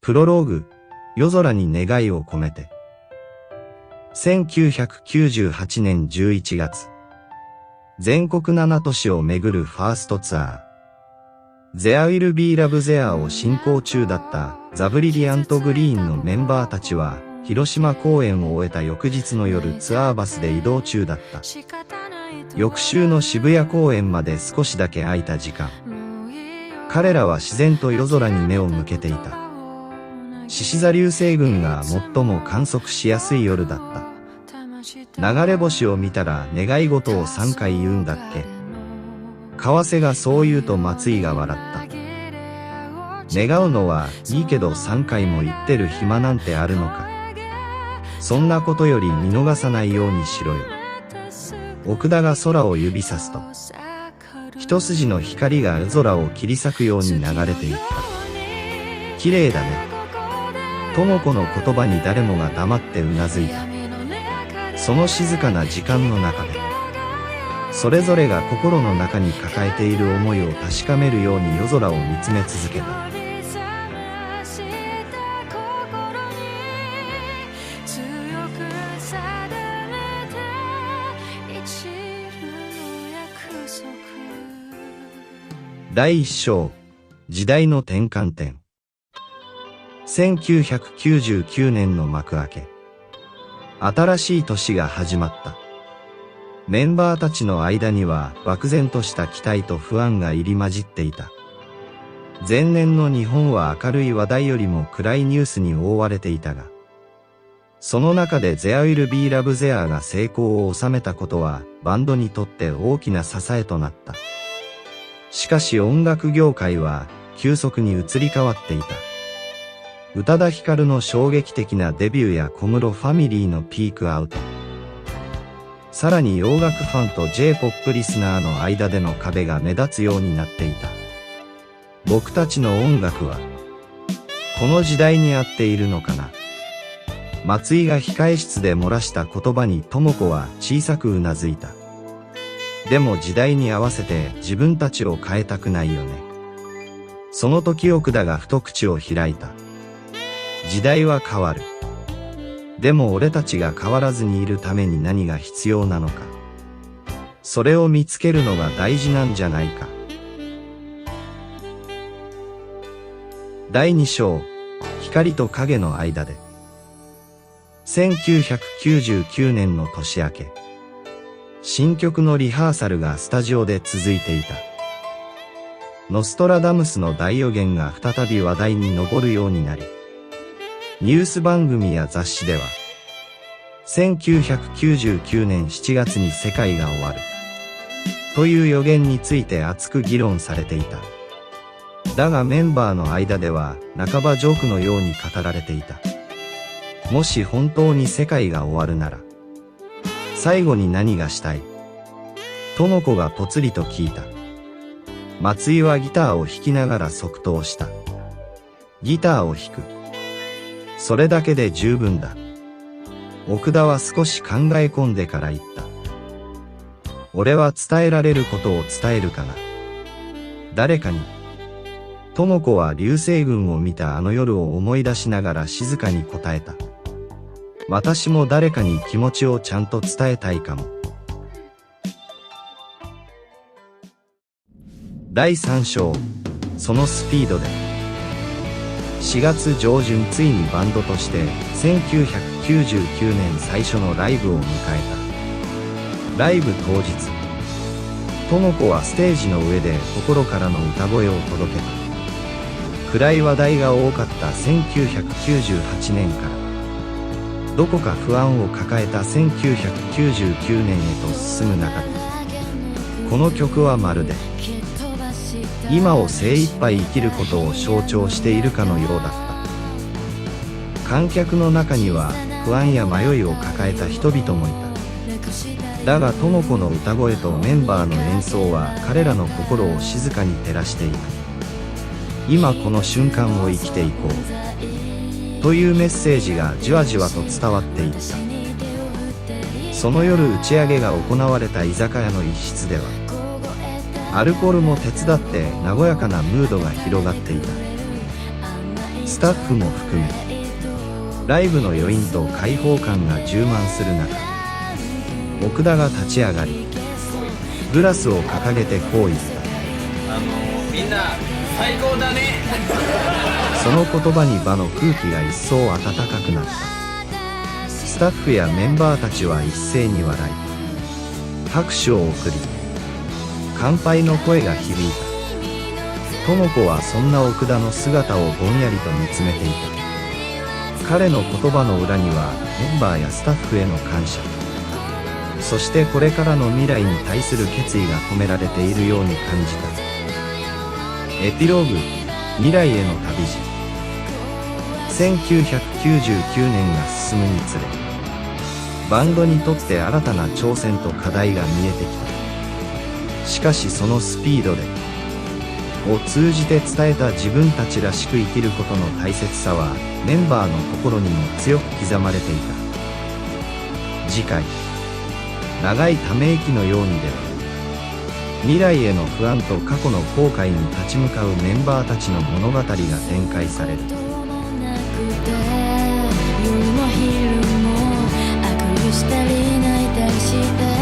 プロローグ、夜空に願いを込めて。1998年11月。全国7都市を巡るファーストツアー。There Will Be Love Thereを進行中だったザ・ブリリアント・グリーンのメンバーたちは、広島公演を終えた翌日の夜ツアーバスで移動中だった。翌週の渋谷公演まで少しだけ空いた時間。彼らは自然と夜空に目を向けていた。獅子座流星群が最も観測しやすい夜だった。流れ星を見たら願い事を3回言うんだっけ。川瀬がそう言うと松井が笑った。願うのはいいけど3回も言ってる暇なんてあるのか。そんなことより見逃さないようにしろよ。奥田が空を指さすと、一筋の光が夜空を切り裂くように流れていった。綺麗だね。智子の言葉に誰もが黙ってうなずいた。その静かな時間の中で、それぞれが心の中に抱えている思いを確かめるように夜空を見つめ続けた。第一章、時代の転換点。1999年の幕開け。新しい年が始まった。メンバーたちの間には漠然とした期待と不安が入り混じっていた。前年の日本は明るい話題よりも暗いニュースに覆われていたが、その中で There Will Be Love There が成功を収めたことはバンドにとって大きな支えとなった。しかし音楽業界は急速に移り変わっていた。宇多田ヒカルの衝撃的なデビューや小室ファミリーのピークアウト。さらに洋楽ファンと J-POP リスナーの間での壁が目立つようになっていた。僕たちの音楽は、この時代に合っているのかな。松井が控え室で漏らした言葉に智子は小さくうなずいた。でも時代に合わせて自分たちを変えたくないよね。その時奥田がふと口を開いた。時代は変わる。でも俺たちが変わらずにいるために何が必要なのか。それを見つけるのが大事なんじゃないか。第2章、光と影の間で。1999年の年明け。新曲のリハーサルがスタジオで続いていた。ノストラダムスの大予言が再び話題に上るようになり、ニュース番組や雑誌では、1999年7月に世界が終わる、という予言について熱く議論されていた。だがメンバーの間では半ばジョークのように語られていた。もし本当に世界が終わるなら、最後に何がしたい？智子がぽつりと聞いた。松井はギターを弾きながら即答した。ギターを弾く。それだけで十分だ。奥田は少し考え込んでから言った。俺は伝えられることを伝えるかな。誰かに。智子は流星群を見たあの夜を思い出しながら静かに答えた。私も誰かに気持ちをちゃんと伝えたいかも。第3章、そのスピードで。4月上旬ついにバンドとして1999年最初のライブを迎えた。ライブ当日、智子はステージの上で心からの歌声を届けた。暗い話題が多かった1998年から、どこか不安を抱えた1999年へと進む中で、この曲はまるで、今を精一杯生きることを象徴しているかのようだった。観客の中には不安や迷いを抱えた人々もいた。だが智子の歌声とメンバーの演奏は彼らの心を静かに照らしていた。今この瞬間を生きていこう。というメッセージがじわじわと伝わっていった。その夜打ち上げが行われた居酒屋の一室では、アルコールも手伝って和やかなムードが広がっていた。スタッフも含めライブの余韻と開放感が充満する中、奥田が立ち上がりグラスを掲げてこう言った。みんな最高だね。その言葉に場の空気が一層温かくなった。スタッフやメンバーたちは一斉に笑い拍手を送り乾杯の声が響いた。智子はそんな奥田の姿をぼんやりと見つめていた。彼の言葉の裏にはメンバーやスタッフへの感謝、そしてこれからの未来に対する決意が込められているように感じた。エピローグ、未来への旅路。1999年が進むにつれ、バンドにとって新たな挑戦と課題が見えてきた。しかしそのスピードでを通じて伝えた自分たちらしく生きることの大切さはメンバーの心にも強く刻まれていた。次回、長いため息のようにでは未来への不安と過去の後悔に立ち向かうメンバーたちの物語が展開される。夜も昼もあくびしたり泣いたりした